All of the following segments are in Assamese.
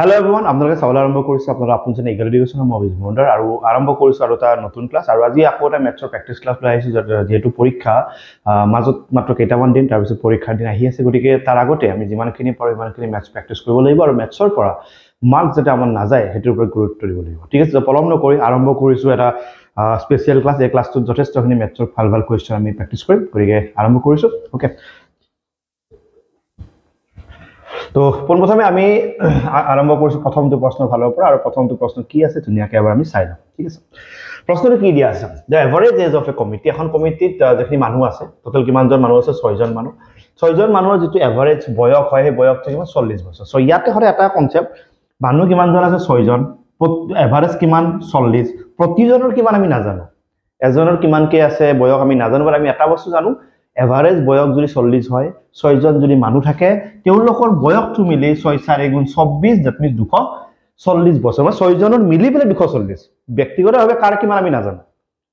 Hello everyone, আপোনালোকে চাবলৈ আৰম্ভ কৰিছে আপোনাৰ আপোনজনে এগ্ৰি এডুকেশ্যনৰ মই বিজমণ্ডাৰ আৰু আৰম্ভ কৰিছো আৰু এটা নতুন ক্লাছ আৰু আজি আকৌ এটা মেথছৰ প্ৰেক্টিছ ক্লাছ লৈ আহিছো যেহেতু পৰীক্ষা মাজত মাত্ৰ কেইটামান দিন তাৰ পিছত পৰীক্ষাৰ দিন আহি আছে গতিকে তাৰ আগতে আমি যিমানখিনি পাৰো ইমানখিনি মেথছ প্ৰেক্টিছ কৰিব লাগিব আৰু মেথছৰ পৰা মাৰ্ক যাতে আমাৰ নাযায় হেতুৰ ওপৰত গুৰুত্ব দিব লাগিব ঠিক আছে পলম নকৰি আৰম্ভ কৰিছো এটা স্পেচিয়েল ক্লাছ এই ক্লাছটোত যথেষ্টখিনি মেথছৰ ভাল ভাল কোৱেশ্চন আমি প্ৰেক্টিছ কৰিম গতিকে আৰম্ভ কৰিছো ওকে তো পোনপ্ৰথমে আমি আৰম্ভ কৰিছো প্ৰথমটো প্ৰশ্ন ভালৰ পৰা আৰু প্ৰথমটো প্ৰশ্ন কি আছে ধুনিয়াকৈ এবাৰ আমি চাই লওঁ ঠিক আছে প্ৰশ্নটো কি দিয়া আছে the average age of a committee এখন কমিটিত যেখিনি মানুহ আছে টোটাল কিমানজন মানুহ আছে 6 জন মানুহ 6 জন মানুহৰ যেটো এভাৰেজ বয়স হয় সেই বয়স থাকে 40 বছৰ সো ইয়াতে হৰে এটা কনসেপ্ট মানুহ কিমানজন আছে 6 জন এভাৰেজ কিমান 40 প্ৰতিজনৰ কিমান আমি নাজানো এজনৰ কিমান কে আছে বয়স আমি নাজানো বাট আমি এটা বস্তু জানো এভাৰেজ বয়স যদি 40 হয় 6 জন যদি মানুহ থাকে তেওঁলোকৰ বয়সটো মিলি 6 4 গুণ 24 দ্যাট মিন্স 240 বছৰ মানে 6 জনৰ মিলি পেলে 240 ব্যক্তিগতভাৱে কাৰ কিমান আমি নাজানো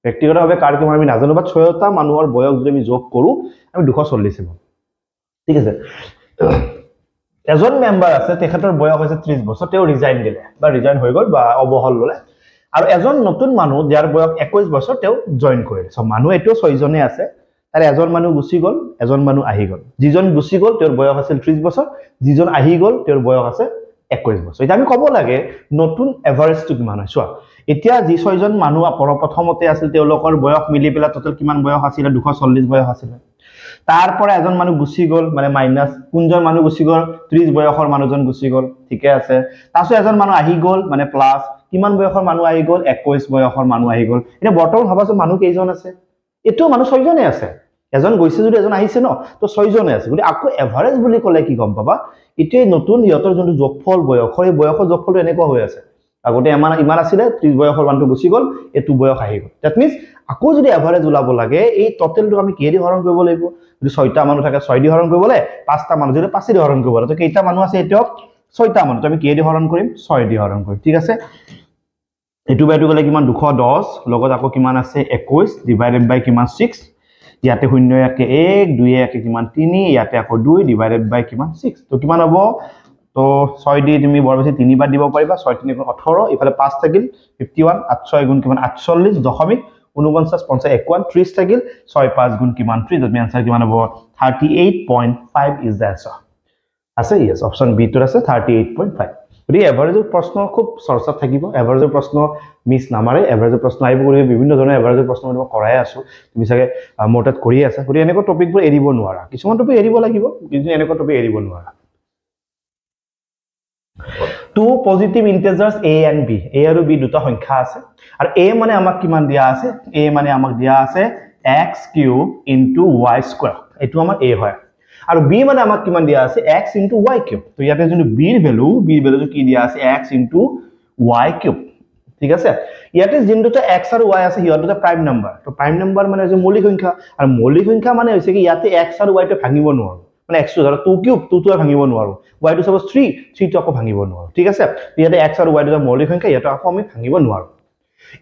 ব্যক্তিগতভাৱে কাৰ কিমান আমি নাজানো বাট 6টা মানুহৰ বয়স যদি আমি যোগ কৰো আমি 240 হ'ব ঠিক আছে এজন মেম্বাৰ আছে তেখেতৰ বয়স হৈছে 30 বছৰ তেওঁ ৰিজাইন দিলে বা ৰিজাইন হৈ গল বা অবহল ললে আৰু এজন নতুন মানুহ যাৰ বয়স 21 বছৰ তেওঁ জয়েন কৰিলে সো মানুহ এটো 6 জনে আছে তাৰে এজন মানুহ গুছি গল এজন মানুহ আহি গল যিজন গুছি গল তেওঁৰ বয়স আছিল 30 বছৰ যিজন আহি গল তেওঁৰ বয়স আছে 21 বছৰ এটা আমি ক'ব লাগে নতুন এভাৰেজটো কিমান হয় চোৱা এতিয়া যি 6 জন মানুহ প্ৰথমতে আছিল তেওঁলোকৰ বয়স মিলি পেলা টোটাল কিমান বয়স আছিল 240 বয়স আছিল তাৰপৰা এজন মানুহ গুছি গল মানে মাইনাস কোনজন মানুহ গুছি গল 30 বয়সৰ মানুহজন গুছি গল ঠিকে আছে তাছত এজন মানুহ আহি গল মানে প্লাস কিমান বয়সৰ মানুহ আহি গল 21 বয়সৰ মানুহ আহি গল এটা বৰ্তমান ভাবাছো মানুহ কেইজন আছে এটো মানুহ 6 জনে আছে এজন গৈছে যদি এজন আহিছে ন তো 6 জনে আছে গতি আকো এভাৰেজ বুলি কলে কি গম পাবা ইতে নতুন ইয়তৰ যোনটো যোগফল বয়সৰ এই বয়সৰ যোগফলটো এনেকুৱা হৈ আছে আগতে ইমান আছিল 30 বয়সৰ মানুহ গুছি গল এটো বয়স আহি গল দ্যাট মিন্স আকো যদি এভাৰেজ উলাব লাগে এই টোটালটো আমি কি দি হৰণ কৰিব লাগিব যদি 6টা মানুহ থাকে 6 দি হৰণ কৰিবলে 5টা মানুহ যদি 5 দি হৰণ কৰিব তো কেইটা মানুহ আছে এটো 6টা মানুহ আমি কি দি হৰণ কৰিম 6 দি হৰণ কৰিম ঠিক আছে এটো বাইটো গলে কিমান 210 লগত আকো কিমান আছে 21 ডিভাইডেড বাই কিমান 6 ইয়াতে 0 একে 1 2 একে কিমান 3 ইয়াতে আকো 2 ডিভাইডেড বাই কিমান 6 তো কিমান হ'ব তো 6 দি তুমি বৰ বেছি 3 বাৰ দিব পাৰিবা 6 3 18 ইফালে 5 থাকিল 51 8 6 গুণ কিমান 48 দশমিক 49 50 51 30 থাকিল 6 5 গুণ কিমান 3 তুমি आंसर কিমান হ'ব 38.5 ইজ দ্য आंसर আছে ইয়েস অপচন বি টোৰ আছে 38.5 গতি এভাৰেজৰ প্ৰশ্ন খুব চৰ্চাত থাকিব এভাৰেজৰ প্ৰশ্ন মিস নামাৰে এভাৰেজৰ প্ৰশ্ন আইব কৰি বিভিন্ন ধৰণৰ এভাৰেজৰ প্ৰশ্ন মই কৰাই আছো তুমি সাগে মোটাত কৰি আছা গতি এনেকৈ টপিকবোৰ এৰিব নোৱাৰা কিছুমান টপিক এৰিব লাগিব কিন্তু এনেকৈ টপিক এৰিব নোৱাৰা two positive integers a and b a আৰু b দুটা সংখ্যা আছে আৰু a মানে আমাক কিমান দিয়া আছে a মানে আমাক দিয়া আছে x cube into y square এটো আমাৰ a হয় আৰু b মানে আমাক কিমান দিয়া আছে x into y cube তো ইয়াতে যদি b এর ভ্যালু কি দিয়া আছে x into y cube ঠিক আছে ইয়াতে জিনটো x আৰু y আছে হিয়ৰ দুটা প্ৰাইম নাম্বাৰ তো প্ৰাইম নাম্বাৰ মানে যে মৌলিক সংখ্যা আৰু মৌলিক সংখ্যা মানে হৈছে কি ইয়াতে x আৰু y টো ভাঙিব নোৱাৰো মানে x টো ধৰা 2 কিউব 2 টো ভাঙিব নোৱাৰো y টো সপোজ 3 3 টো আকৌ ভাঙিব নোৱাৰো ঠিক আছে ইয়াতে x আৰু y দুটা মৌলিক সংখ্যা ইয়াতে আকৌ আমি ভাঙিব নোৱাৰো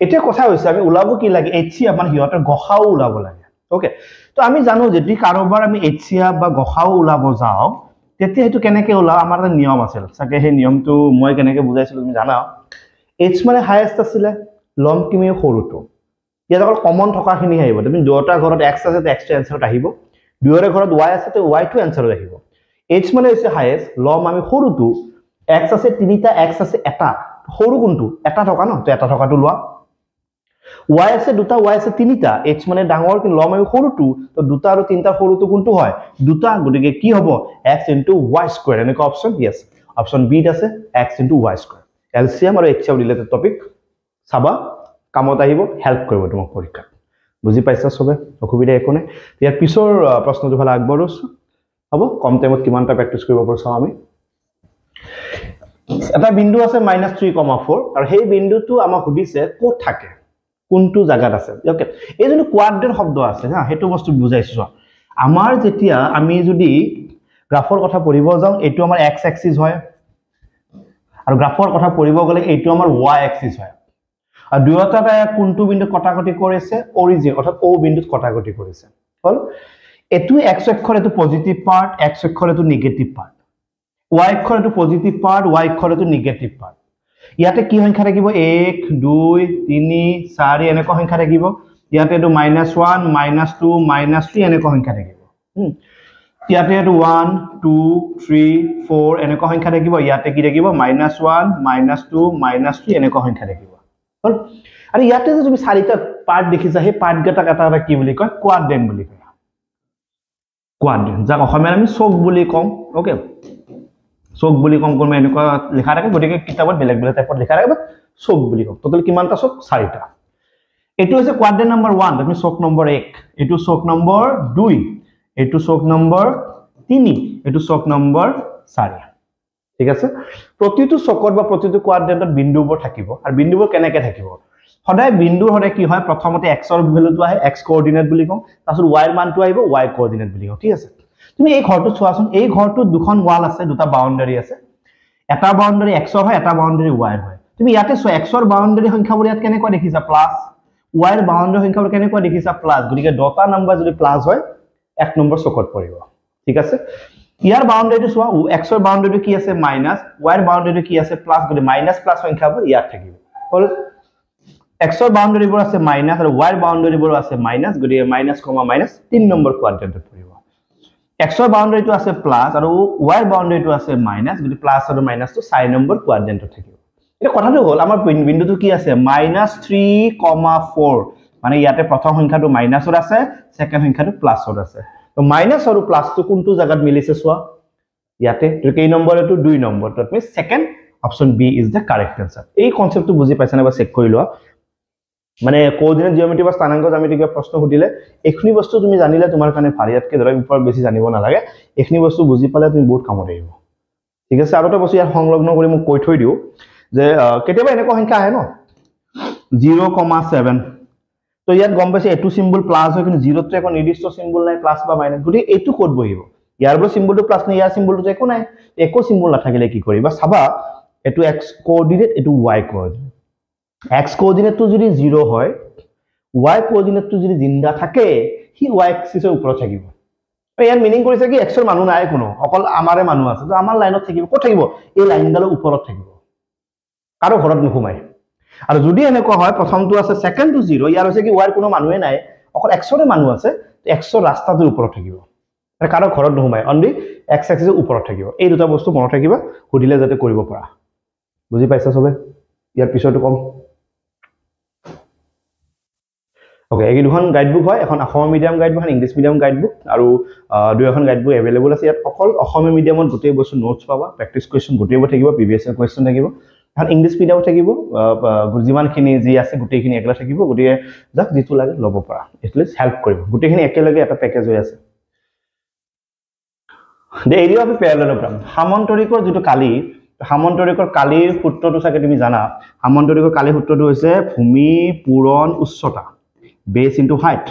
এতিয়া কথা হৈছে আমি উলাব কি লাগে HCF মানে হিয়ৰ গখাও উলাব লাগে ওকে তো আমি জানো যদি কাৰোবাৰ আমি HCF বা গখাও উলাব যাও তেতিয়া হেতু কেনেকে উলা আমাৰ এটা নিয়ম আছিল সাকে হে নিয়মটো মই কেনেকে বুজাইছিলো তুমি জানা h মানে হাইয়েস্ট আছিল লম কিমি সৰুটো ইয়াত অকল কমন থকাখিনি আহিব তুমি দুটা ঘৰত x আছে তে x টো आंसरত আহিব দুয়ৰে ঘৰত y আছে তে y টো आंसरত আহিব h মানে হৈছে হাইয়েস্ট লম আমি সৰুটো x আছে তিনিটা x আছে এটা সৰু কোনটো এটা থকা ন তো এটা থকাটো লোৱা y আছে দুটা y আছে তিনিটা h মানে ডাঙৰ কি লম আমি সৰুটো তো দুটা আৰু তিনটা সৰুটো কোনটো হয় দুটা গটিকে কি হ'ব x y square এনেকা অপচন yes অপচন বি আছে x y square LCM আৰু HCF ৰিলেটেড টপিক সাবা কামত আহিব হেল্প কৰিব তোমাক পৰীক্ষা বুজি পাইছা সবে অসুবিধা একো নাই ইয়াৰ পিছৰ প্ৰশ্নটো ভাল আগবঢ়ছ হ'ব কম টাইমত কিমানটা প্ৰেক্টিস কৰিব পাৰছ আমি এটা বিন্দু আছে -3,4 আৰু সেই বিন্দুটো আমাক সুধিছে ক'ত থাকে কোনটো জায়গাত আছে ওকে এই যে কোয়াড্ৰেন্ট শব্দ আছে না হেতু বস্তু বুজাইছো আমাৰ যেতিয়া আমি যদি গ্ৰাফৰ কথা পঢ়িব যাও এটো আমাৰ x এক্সিস হয় আৰু গ্ৰাফৰ কথা পঢ়িব গলে এটো আমাৰ y এক্সিস হয় আৰু দুয়োটাটা কোনটো বিন্দু কটাকটি কৰিছে অৰিজিন অৰ্থাৎ o বিন্দুত কটাকটি কৰিছে হল এটো x অক্ষৰ এটো পজিটিভ পাৰ্ট x অক্ষৰ এটো নেগেটিভ পাৰ্ট y অক্ষৰ এটো পজিটিভ পাৰ্ট y অক্ষৰ এটো নেগেটিভ পাৰ্ট ইয়াতে কি সংখ্যা থাকিব 1 2 3 4 এনেকুৱা সংখ্যা থাকিব ইয়াতে এটো -1 -2 -3 এনেকুৱা সংখ্যা থাকিব ইয়াতে এটো 1 2 3 4 এনেকুৱা সংখ্যা থাকিব ইয়াতে কি থাকিব -1 -2 -3 এনেকুৱা সংখ্যা থাকিব হল আৰু ইয়াতে যে তুমি চাৰিটা পাৰ্ট দেখিছা হে পাৰ্ট গটা এটা কি বুলি কয় কোৱাড্ৰেন্ট বুলি কয় কোৱাড্ৰেন্ট যাক অসমীয়াত আমি চক বুলি কম ওকে চক বুলি কম কোন এনেকুৱা লেখা থাকে গটিকে কিতাপত বেলেগ বেলেগ টাইপত লেখা থাকে বাট চক বুলি কম টোটাল কিমানটা চক চাৰিটা এটো হৈছে কোৱাড্ৰেন্ট নম্বৰ 1 তুমি চক নম্বৰ 1 এটো চক নম্বৰ 2 এটো চক নম্বৰ 3 এটো চক নম্বৰ 4 ঠিক আছে প্ৰতিটো চকৰ বা প্ৰতিটো কোৱাড্ৰেন্টত বিন্দুবোৰ থাকিব আৰু বিন্দুবোৰ কেনেকৈ থাকিব সদায় বিন্দুৰ হৰে কি হয় প্ৰথমতে x ৰ ভ্যালুটো আহে x কোঅৰ্ডিনেট বুলি কম তাৰপিছত y ৰ মানটো আহিব y কোঅৰ্ডিনেট বুলি কম ঠিক আছে তুমি এই ঘৰটো চোৱাচোন এই ঘৰটো দুখন ওয়াল আছে দুটা বাউন্ডাৰি আছে এটা বাউন্ডাৰি x ৰ হয় এটা বাউন্ডাৰি y ৰ হয় তুমি ইয়াতে চোৱা x ৰ বাউন্ডাৰি সংখ্যাবোৰ ইয়াত কেনেকৈ দেখিছা প্লাস y ৰ বাউন্ডাৰি সংখ্যাবোৰ কেনেকৈ দেখিছা প্লাস গতিকে দুটা নম্বৰ যদি প্লাস হয় এক নম্বৰ চকত পৰিব ঠিক আছে ইয়াৰ বাউন্ডাৰিটো চোৱা x ৰ বাউন্ডাৰিটো কি আছে মাইনাস y ৰ বাউন্ডাৰিটো কি আছে প্লাস গতি মাইনাস প্লাস সংখ্যাবোৰ ইয়াত থাকিব হল x ৰ বাউন্ডাৰিবোৰ আছে মাইনাস আৰু y ৰ বাউন্ডাৰিবোৰ আছে মাইনাস গতি মাইনাস কমা মাইনাস 3 নম্বৰ কোৱাড্ৰেন্টত পৰিব x ৰ বাউন্ডাৰিটো আছে প্লাস আৰু y ৰ বাউন্ডাৰিটো আছে মাইনাস গতি প্লাস আৰু মাইনাসটো 4 নম্বৰ কোৱাড্ৰেন্টত থাকিব এটা কথাটো হল আমাৰ বিন্দুটো কি আছে -3,4 মানে ইয়াতে প্ৰথম সংখ্যাটো মাইনাসৰ আছে সেকেন্ড সংখ্যাটো প্লাসৰ আছে তো মাইনাস আৰু প্লাসটো কোনটো জায়গাত মিলিছে সোৱা ইয়াতে তো কেই নম্বৰ এটো 2 নম্বৰ তো তুমি second option B is the correct answer এই কনসেপ্টটো বুজি পাইছা না বা চেক কৰি লোৱা মানে কোঅৰ্ডিনেট জিওমেট্ৰি বা স্থানাংক জ্যামিতি কিবা প্ৰশ্ন সুধিলে এখনি বস্তু তুমি জানিলে তোমাৰ কাৰণে ভাৰিয়াতকে ধৰা ওপৰ বেছি জানিব নালাগে এখনি বস্তু বুজি পালে তুমি বহুত কামত আহিব ঠিক আছে আৰু এটা বস্তু ইয়াৰ সংলগ্ন কৰি মোক কৈ থৈ দিও যে কেতিয়াবা এনেকুৱা সংখ্যা আহে ন 0,7 তো ইয়াত গম পাইছে এটো সিম্বল প্লাস হয় কিন্তু 0 তে একো নিৰ্দিষ্ট সিম্বল নাই প্লাস বা মাইনাস গুটি এটো কোড বহিব ইয়াৰ বল সিম্বলটো প্লাস নাই ইয়াৰ সিম্বলটো একো নাই একো সিম্বল নাথাকিলে কি কৰিবা চাবা এটো x কোঅৰ্ডিনেট এটো y কোঅৰ্ডিনেট x কোঅৰ্ডিনেটটো যদি 0 হয় y কোঅৰ্ডিনেটটো যদি জিন্দা থাকে হি y এক্সিসৰ ওপৰত থাকিব ইয়াৰ মিনিং কৰিছে কি x ৰ মানুহ নাই কোনো অকল আমাৰে মানুহ আছে তো আমাৰ লাইনত থাকিব ক'ত থাকিব এই লাইনডালৰ ওপৰত থাকিব কাৰো ঘৰত নুখুমাই আৰু যদি এনেকুৱা হয় প্ৰথমটো আছে সেকেন্ডটো 0 ইয়াৰ হৈছে কি y ৰ কোনো মানুহে নাই অকল x ৰে মানুহ আছে x ৰ ৰাস্তাটোৰ ওপৰত থাকিব আৰু কাৰো ঘৰত নুখুমাই অনলি x এক্সিসৰ ওপৰত থাকিব এই দুটা বস্তু মনত ৰাখিবা সুধিলে যাতে কৰিব পৰা বুজি পাইছা সবে ইয়াৰ পিছৰটো কম ওকে এই দুখন গাইডবুক হয় এখন অসমীয়া মিডিয়াম গাইডবুক আৰু ইংলিশ মিডিয়াম গাইডবুক আৰু দুই এখন গাইডবুক अवेलेबल আছে ইয়াত অকল অসমীয়া মিডিয়ামত গোটেই বস্তু নোটস পাবা প্ৰেক্টিস কোৱেশ্চন গোটেইবোৰ থাকিব প্ৰিভিয়াস ইয়াৰ কোৱেশ্চন থাকিব আৰু ইংলিশ মিডিয়ামত থাকিব যিমানখিনি যি আছে গোটেইখিনি একলা থাকিব গতিকে যাক যেটো লাগে লব পৰা এটলিষ্ট হেল্প কৰিব গোটেইখিনি একেলগে এটা পেকেজ হৈ আছে the area of a parallelogram সামান্তৰিকৰ যেটো কালি সামান্তৰিকৰ কালিৰ সূত্ৰটো চাগে তুমি জানা সামান্তৰিকৰ কালিৰ সূত্ৰটো হৈছে ভূমি পূৰণ উচ্চতা base into height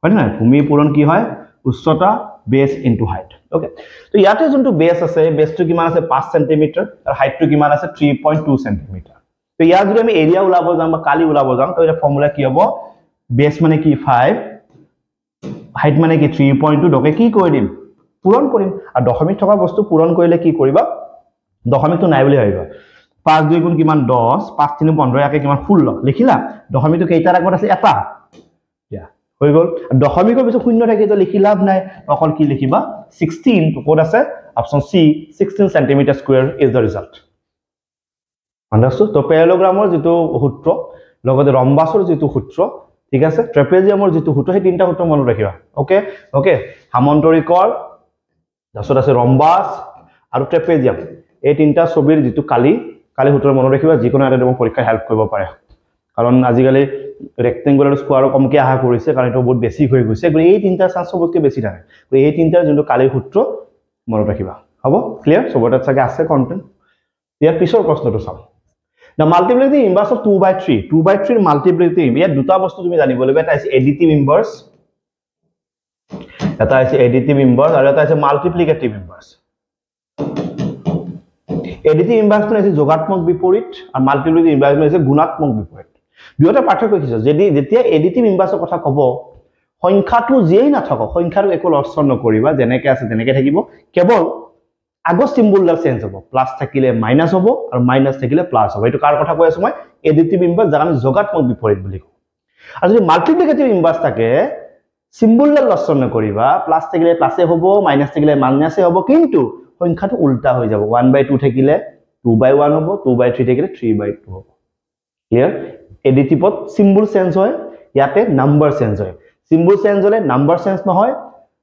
হয় না ভূমি পূৰণ কি হয় উচ্চতা base into height ওকে তো ইয়াতে যোনটো বেস আছে বেসটো কিমান আছে 5 cm আৰু হাইটটো কিমান আছে 3.2 cm তো ইয়াৰ যদি আমি এৰিয়া উলাব যাম বা কালি উলাব যাম তো এটা ফৰ্মুলা কি হ'ব বেস মানে কি 5 হাইট মানে কি 3.2 ডকে কি কৰি দিম পূৰণ কৰিম আৰু দশমিক থকা বস্তু পূৰণ কৰিলে কি কৰিবা দশমিকটো নাই বুলি ভাবিবা 5 2 গুণ কিমান 10 5 3 15 ইয়াকে কিমান 16 লিখিলা দশমিকটো কেইটাৰ আগত আছে এটা ইয়া হৈ গল দশমিকৰ পিছত শূন্য থাকে তো লিখি লাভ নাই অকল কি লিখিবা 16 তো কোড আছে option C 16 cm square is the result আন্দাজটো তো প্যাৰালোগ্ৰামৰ যেটো সূত্ৰ লগতে ৰম্বাসৰ যেটো সূত্ৰ ঠিক আছে ট্ৰেপেজিয়ামৰ যেটো সূত্ৰ সেই তিনটা সূত্ৰ মনত ৰাখিবা ওকে ওকে সামান্তৰিকৰ তাৰছত আছে ৰম্বাস আৰু ট্ৰেপেজিয়াম এই তিনটা ছবিৰ যেটো কালি সূত্ৰ মনত ৰাখিবা যিকোনো এটা তোমাক পৰীক্ষা হেল্প কৰিব পাৰে কাৰণ আজিকালি ৰেক্টেঙ্গুলাৰ স্কোয়াৰ কমকে আহা কৰিছে কাৰণ এটা বহুত বেছি হৈ গৈছে গৈ এই তিনটা চান্স সবতকে বেছি থাকে গৈ এই তিনটাৰ যোনটো কালি সূত্ৰ মনত ৰাখিবা হ'ব ক্লিয়াৰ সবটা চাগে আছে কন্টেন্ট ইয়াৰ পিছৰ প্ৰশ্নটো চাও The multiplicative inverse of 2/3 2/3 multiplicative ইয়াত দুটা বস্তু তুমি জানিব লাগিব এটা আছে additive inverse এটা আছে additive inverse আৰু এটা আছে multiplicative inverse additive inverse মানে আছে যোগাত্মক বিপৰীত আৰু multiplicative inverse মানে আছে গুণাত্মক বিপৰীত দুটা পাৰ্থক্য কি যদি যেতিয়া additive inverse কথা কব সংখ্যাটো যেই না থাকক সংখ্যাটো একো লক্ষণ নকৰিবা যেনেকৈ আছে তেনেকৈ থাকিব কেৱল আগৰ চিম্বলডাল চেঞ্জ হ'ব প্লাছ থাকিলে মাইনাছ হ'ব আৰু মাইনাছ থাকিলে প্লাছ হ'ব এইটো কাৰ কথা কৈ আছো মই এডিটিভ ইনভাৰ্স যাক আমি যোগাত্মক বিপৰীত বুলি কওঁ আৰু যদি মাল্টিপ্লিকেটিভ ইনভাৰ্স থাকে চিম্বলডাল লক্ষণ নকৰিবা প্লাছ থাকিলে প্লাছে হ'ব মাইনাছ থাকিলে মাইনাছে হ'ব কিন্তু সংখ্যাটো উল্টা হৈ যাব 1/2 থাকিলে 2/1 হ'ব 2/3 থাকিলে 3/2 হ'ব ক্লিয়াৰ এডিটিভত চিম্বল চেঞ্জ হয় ইয়াতে নাম্বাৰ চেঞ্জ হয় চিম্বল চেঞ্জ হলে নাম্বাৰ চেঞ্জ নহয়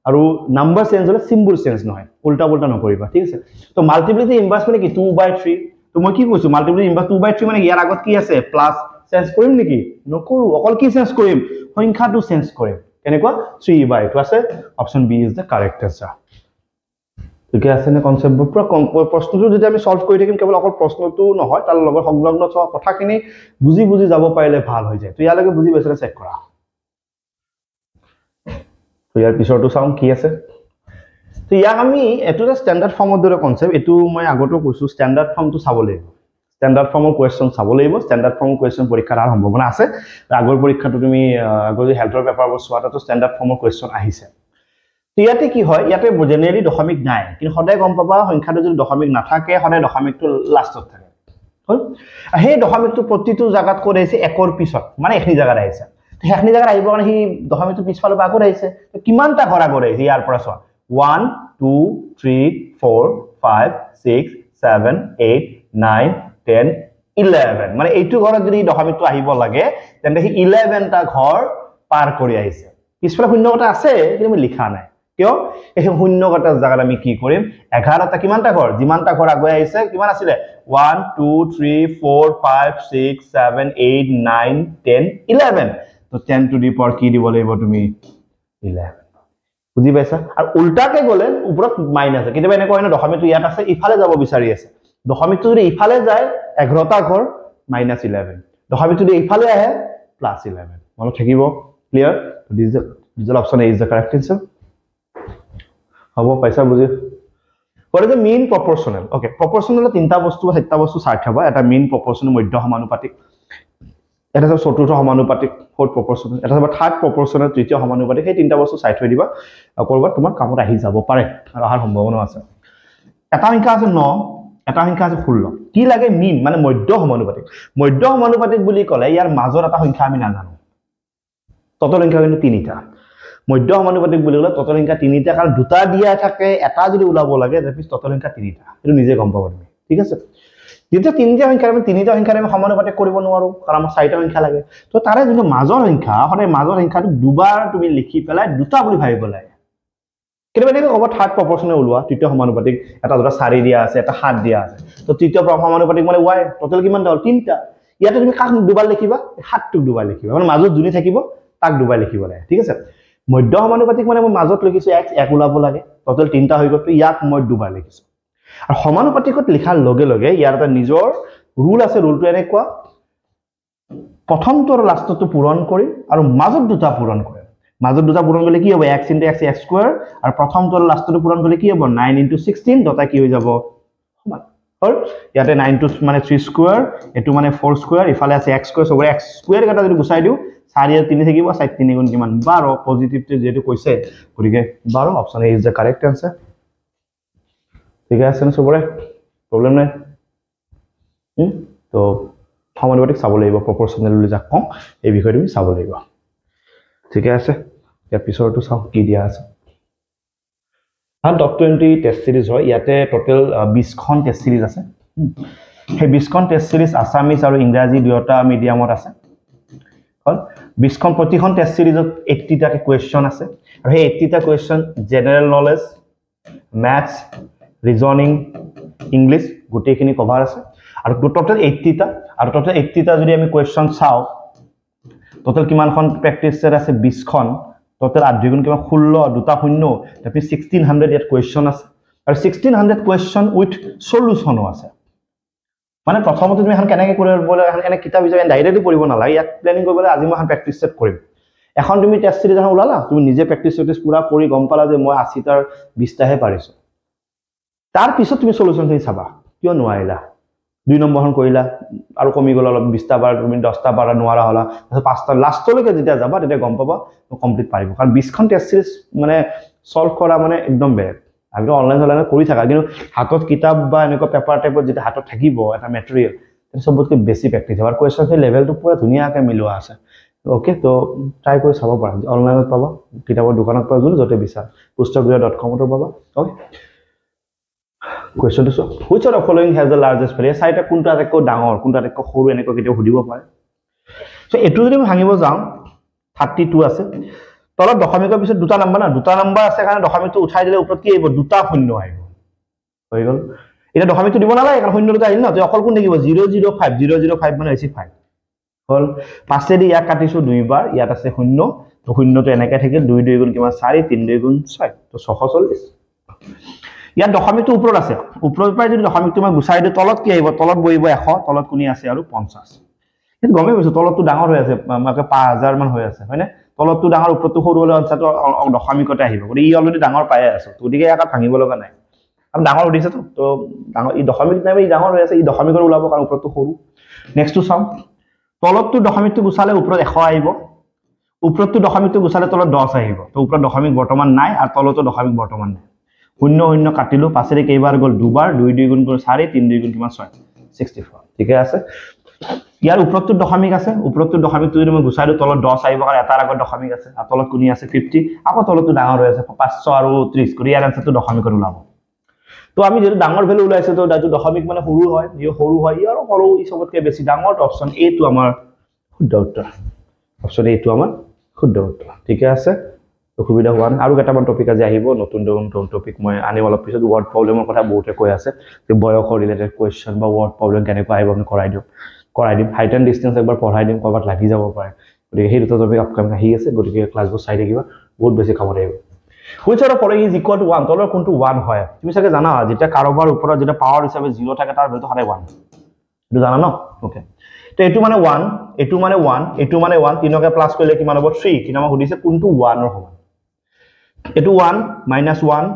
আৰু নাম্বাৰ চেঞ্জ হলে চিম্বল চেঞ্জ নহয় উল্টা উল্টা নকৰিবা ঠিক আছে তো মাল্টিপ্লিকেটিভ ইনভাৰ্স মানে কি 2/3 তো মই কি কৈছো মাল্টিপ্লিকেটিভ ইনভাৰ্স 2/3 মানে ইয়াৰ আগত কি আছে প্লাস চেঞ্জ কৰিম নেকি নকৰো অকল কি চেঞ্জ কৰিম সংখ্যাটো চেঞ্জ কৰিম কেনেকুৱা 3/2 আছে option B is the correct answer ঠিক আছে নে কনসেপ্ট পুৰা প্ৰশ্নটো যদি আমি সলভ কৰি থাকিম কেৱল অকল প্ৰশ্নটো নহয় তাৰ লগত সংলগ্ন থকা কথাখিনি বুজি বুজি যাব পাৰিলে ভাল হৈ যায় তো ইয়ালৈকে বুজি পাইছলে চেক কৰা তো ইয়াৰ পিছৰটো চাওঁ কি আছে তো ইয়াক আমি এটো স্ট্যান্ডাৰ্ড ফৰ্মৰ দৰে কনসেপ্ট এটো মই আগতো কৈছো স্ট্যান্ডাৰ্ড ফৰ্মটো চাব লাগিব স্ট্যান্ডাৰ্ড ফৰ্মৰ কোৱেশ্চন চাব লাগিব স্ট্যান্ডাৰ্ড ফৰ্মৰ কোৱেশ্চন পৰীক্ষাৰ সম্ভাৱনা আছে আগৰ পৰীক্ষাটো তুমি আগৰ হেলথৰ পেপাৰবোৰ চোৱাটো স্ট্যান্ডাৰ্ড ফৰ্মৰ কোৱেশ্চন আহিছে তো ইয়াতে কি হয় ইয়াতে জেনেৰেলি দশমিক নাই কিন্তু সদায় গম পাবা সংখ্যাটো যদি দশমিক নাথাকে সদায় দশমিকটো লাষ্টত থাকে হল সেই দশমিকটো প্ৰতিটো জায়গাত কৰি আছে একৰ পিছত মানে এখিনি জায়গাত আহিছে তো হেখিনি জায়গাত আহিব কাৰণে হি দশমিকটো পিছফালে বাগৰ আহিছে তো কিমানটা ঘৰা কৰে ইয়াৰ পৰা চোৱা 1 2 3 4 5 6 7 8 9 10 11 মানে এইটো ঘৰত যদি দশমিকটো আহিব লাগে তেন্তে হি 11 টা ঘৰ পাৰ কৰি আহিছে পিছফালে শূন্যটা আছে কিন্তু মই লিখা নাই কিয় এই শূন্যটাৰ জায়গাত আমি কি কৰিম 11 টা কিমানটা ঘৰ যিমানটা ঘৰ আগুৱাই আহিছে কিমান আছিল 1 2 3 4 5 6 7 8 9 10 11 তো 10 টু দি পাৱাৰ কি দিব লাগিব তুমি 11 বুজি পাইছা আৰু উল্টাকে গলে ওপৰত মাইনাস আছে কিবা এনেকৈ হয় দশমিকটো ইয়াত আছে ইফালে যাব বিচাৰি আছে দশমিকটো যদি ইফালে যায় 11 টা ঘৰ -11 দশমিকটো যদি ইফালে আহে +11 মনত থাকিব clear this option A is the correct answer হ'ব পাইছা বুজি what is the mean proportional okay proportional তিনটা বস্তু চাৰিটা বস্তু চাই থবা এটা mean proportional মধ্য সমানুপাতিক এটা আছে চতুৰ্থ সমানুপাতিক fourth proportional এটা আছে third proportional তৃতীয় সমানুপাতিক সেই তিনটা বস্তু চাই থৈ দিবা কৰবাত তোমাৰ কামত আহি যাব পাৰে আৰু অহাৰ সম্ভাৱনা আছে এটা সংখ্যা আছে 9 এটা সংখ্যা আছে 16 কি লাগে mean মানে মধ্য সমানুপাতিক বুলি ক'লে ইয়াৰ মাজৰ এটা সংখ্যা আমি নাজানো টোটাল সংখ্যা কিন্তু তিনিটা মধ্য সমানুপাতিক বুলি ক'লে টোটাল সংখ্যা তিনিটা কাৰণ দুটা দিয়া থাকে এটা যদি ওলাব লাগে তাৰপিছ টোটাল সংখ্যা তিনিটা এটো নিজে গম পাব তুমি ঠিক আছে যেতিয়া তিনিটা সংখ্যা আমি তিনিটা সংখ্যা আমি সমানুপাতিক কৰিব নোৱাৰো কাৰণ আমাৰ চাৰিটা সংখ্যা লাগে তো তাৰে যোনটো মাজৰ সংখ্যা মানে মাজৰ সংখ্যাটো দুবাৰ তুমি লিখি পেলাই দুটা বুলি ভাবিব লাগে কেনেবা দেখো কব থাৰ্ড প্ৰপৰ্চনেল ওলোৱা তৃতীয় সমানুপাতিক এটা দুটা 4 দিয়া আছে এটা 7 দিয়া আছে তো তৃতীয় সমানুপাতিক মানে y টোটাল কিমান হ'ল তিনটা ইয়াতে তুমি কাক দুবাৰ লিখিবা 7 টোক দুবাৰ লিখিবা মানে মাজত যোনি থাকিব তাক দুবাৰ লিখিব লাগে ঠিক আছে মধ্য সমানুপাতিক মানে মই মাজত লিখিছো x এক ওলাব লাগে টোটাল তিনটা হৈ গ'ল ইয়াক মই দুবাৰ লিখিছো আৰু সমানুপাতিকত লিখাৰ লগে লগে ইয়াৰ এটা নিজৰ ৰুল আছে ৰুলটো এনেকুৱা প্ৰথমটো আৰু লাষ্টটো পূৰণ কৰি আৰু মাজত দুটা পূৰণ কৰে মাজত দুটা পূৰণ কৰিলে কি হ'ব x * x স্কয়াৰ আৰু প্ৰথমটো আৰু লাষ্টটো পূৰণ কৰিলে কি হ'ব 9 * 16 দুটা কি হৈ যাব সমান হল ইয়াতে 9 টো মানে 3 স্কয়াৰ এটো মানে 4 স্কয়াৰ ইফালে আছে x স্কয়াৰ সবৰে x স্কয়াৰ কাটা যদি গুছাই দিও 4 আৰু 3 থাকিব 4 3 গুণ কিমান 12 পজিটিভটো যেটো কৈছে গতিকে 12 option A is the correct answer ঠিক আছে না সবৰে প্ৰবলেম নাই তো সমানুপাতিক চাব লাগিব প্ৰপৰ্চনেল বুলি যাক কম এই বিষয়টো তুমি চাব লাগিব ঠিক আছে ইয়াৰ পিছৰটো চাও কি দিয়া আছে টপ 20 টেষ্ট সিৰিজ হয় ইয়াতে টোটাল 20 খন টেষ্ট সিৰিজ আছে সেই 20 খন টেষ্ট সিৰিজ আসামিজ আৰু ইংৰাজী দুয়োটা মিডিয়ামত আছে হল 20 খন প্ৰতিখন টেষ্ট সিৰিজত 80 টা কোৱেশ্চন আছে আৰু সেই 80 টা question general knowledge maths reasoning English গোটেইখিনি কভাৰ আছে আৰু টোটাল 80 টা আৰু টোটাল 80 টা যদি আমি কোৱেশ্চন চাও টোটাল কিমানখন প্ৰেক্টিস সেট আছে 20 খন টোটাল 8 গুণ কিমান 16 দুটা শূন্য তাৰপি 1600 ইয়াত কোৱেশ্চন আছে আৰু 1600 কোৱেশ্চন উইথ সলিউশনও আছে মানে প্ৰথমতে তুমি এখন কেনেকৈ কৰিব লাগে এনে কিতাপ হিচাপে ডাইৰেক্টলি পঢ়িব নালাগে ইয়াত প্ল্যানিং কৰিবলৈ আজি মই এখন প্ৰেক্টিস সেট কৰিম এখন তুমি টেষ্ট সিৰিজ এখন ওলালা তুমি নিজে প্ৰেক্টিস সেট পুৰা কৰি গম পালা যে মই 80 টাৰ 20 টাহে পাৰিছো তাৰ পিছত তুমি সলিউশনখিনি চাবা কিয় নোৱাৰিলা 2 নম্বৰখন কৰিলা আৰু কমি গল অলপ 20 টা বাৰ তুমি 10 টা বাৰ নোৱাৰা হলা তাৰপিছত 5 টা লাষ্টলৈকে যেতিয়া যাবা তেতিয়া গম পাবা কমপ্লিট পাৰিব কাৰণ 20 খন টেষ্ট সিৰিজ মানে সলভ কৰা মানে একদম বেড আমিতো অনলাইন কৰি থাকা কিন্তু হাতত কিতাপ বা এনেকুৱা পেপাৰ টাইপত যেতিয়া হাতত থাকিব এটা মেটেৰিয়েল সবতকৈ বেছি প্ৰেক্টিছ হয় আৰু কুৱেশ্যন সেই লেভেলটো পুৰা ধুনীয়াকৈ মিলোৱা আছে ওকে তো ট্ৰাই কৰি চাব পাৰা অনলাইনত পাবা কিতাপৰ দোকানত পাবা য'তে বিচাৰ pustakia.com পাবা ওকে কুৱেশ্যনটো চোৱা which of the following has the largest valley চাৰিটা কোনটো আটাইতকৈ ডাঙৰ কোনটো আটাইতকৈ সৰু এনেকুৱা কেতিয়াও সুধিব পাৰে চ' এইটো যদি মই ভাঙিব যাওঁ 32 আছে তলত দশমিকৰ পিছত দুটা নম্বৰ আছে কাৰণে দশমিকটো উঠাই দিলে ওপৰত কি আহিব দুটা শূন্য আহিব হৈ গ'ল এটা দশমিকটো দিব নালাগে কাৰণ শূন্য দুটা আহিল না তো অকল কোন থাকিব 005 মানে হৈছে 5 হল পাঁচেদি ইয়াক কাটিছো দুইবাৰ ইয়াত আছে শূন্য তো শূন্যটো এনেকৈ থাকিল 2 2 গুণ কিমান 4 3 2 গুণ 6 তো 640 ইয়াত দশমিকটো ওপৰত আছে ওপৰৰ পৰা যদি দশমিকটো মই গুচাই দিওঁ তলত কি আহিব তলত বহিব 100 তলত কোনি আছে আৰু 50 কিন্তু গমে পাইছো তলতটো ডাঙৰ হৈ আছে মাকে 5000 মান হৈ আছে হয়নে তলতটো ডাঙৰ ওপৰতটো সৰু হলে আনসাৰটো দশমিকতে আহিব গতি ই অলৰেডি ডাঙৰ পাই আছে তো গতিকে ইয়াক ভাঙিব লগা নাই আৰু ডাঙৰ উঠিছে তো ডাঙৰ ই দশমিক নাই ই ডাঙৰ হৈ আছে ই দশমিকৰ ওলাব কাৰণ ওপৰতটো সৰু নেক্সটটো চাও তলতটো দশমিকটো গুচালে ওপৰত 100 আহিব ওপৰতটো দশমিকটো গুচালে তলত 10 আহিব তো ওপৰত দশমিক বৰ্তমান নাই আৰু তলতো দশমিক বৰ্তমান নাই শূন্য শূন্য কাটিলো পাছেৰে কেইবাৰ গল দুবাৰ 2 2 গুণ 4 3 2 গুণ কিমান 6 64 ঠিক আছে ইয়াৰ ওপৰতটো দশমিক আছে ওপৰতটো দশমিকটো যদি মই গুচাই দিও তলত 10 আহিব কাৰণ এটাৰ আগত দশমিক আছে আৰু তলত কোনি আছে 50 আকৌ তলতটো ডাঙৰ হৈ আছে 500 আৰু 30 কৰি ইয়াৰ আনসাৰটো দশমিকৰ ওলাব তো আমি যেটো ডাঙৰ ভ্যালু ওলাইছে তো দাজু দশমিক মানে সৰু হয় ইয়াৰ সৰু ই সবতকৈ বেছি ডাঙৰ অপচন এ টো আমাৰ শুদ্ধ উত্তৰ অপচন এ টো আমাৰ শুদ্ধ উত্তৰ ঠিক আছে অসুবিধা হোৱা নাই আৰু কেইটামান টপিক আজি আহিব নতুন টপিক মই আনিম অলপ পিছত ওয়ার্ড প্ৰবলেমৰ কথা বহুতে কৈ আছে যে বয়সৰ ৰিলেটেড কোৱেশ্চন বা ওয়াৰ্ড প্ৰবলেম কেনেকৈ আহিব আমি কৰাই দিম হাইট এণ্ড ডিসটেন্স একবাৰ পঢ়াই দিম কৰবাত লাগি যাব পাৰে গতিকে সেই দুটা টপিক আপকামিং আহি আছে গতিকে ক্লাছবোৰ চাই থাকিবা বহুত বেছি কামত আহিব which of the following is equal to 1 তলৰ কোনটো 1 হয় তুমি চাগে জানা যেতিয়া কাৰোবাৰ ওপৰত যেটা পাৱাৰ হিচাপে 0 থাকে তাৰ ভ্যালুটো সদায় 1 এটো জানা ন ওকে তো এটো মানে 1 এটো মানে 1 এটো মানে 1 তিনকে প্লাস কৰিলে কিমান হ'ব 3 কিনা মই সুধিছে কোনটো 1 ৰ সমান এটো 1 minus 1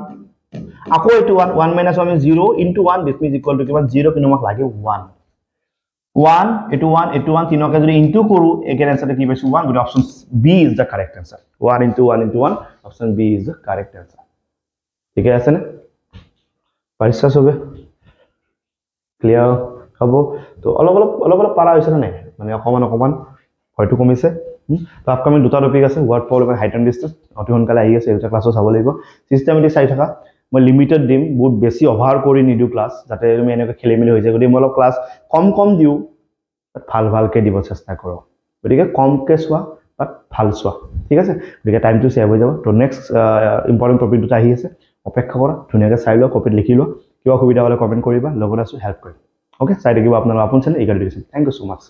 আকৌ এটো 1 minus 1 means 0 into 1 this means equal to কিমান 0 কিনা মোক লাগে 1 1 এটো 1 তিনকে যদি ইনটু কৰো একেন আনসারটো কি পাইছো 1 good option B is the correct answer 1 into 1 option B is the correct answer ঠিক আছে না পরিষ্কার হবে ক্লিয়ার হ'ব তো অলপ পাৰা হৈছে না নাই মানে অকমান হয়তো কমিছে তো আপকামিং দুটা টপিক আছে word problem and height and distance অতি সোনকালে আহি আছে এটা ক্লাসও চাব লাগিব সিস্টেমেটিক চাই থাকা মই লিমিটেড দিম বহুত বেছি ওভাৰ কৰি নিদু ক্লাস যাতে তুমি এনেকৈ খেলিমেলি হৈ যায় গতি মই অলপ ক্লাস কম দিও বাট ভালকে দিব চেষ্টা কৰক গতিকে কমকে চোৱা বাট ভাল চোৱা ঠিক আছে গতিকে টাইমটো সেভ হৈ যাব তো নেক্সট ইম্পৰ্টেন্ট টপিক দুটা আহি আছে অপেক্ষা কৰা ধুনীয়াকৈ চাই লওক কপিত লিখি লওক কিবা সুবিধা হলে কমেন্ট কৰিবা লগত আছো হেল্প কৰিম ওকে চাই থাকিব আপোনালোক আপোন চেনেল ইগাৰ দিছে থ্যাংক ইউ সো মাচ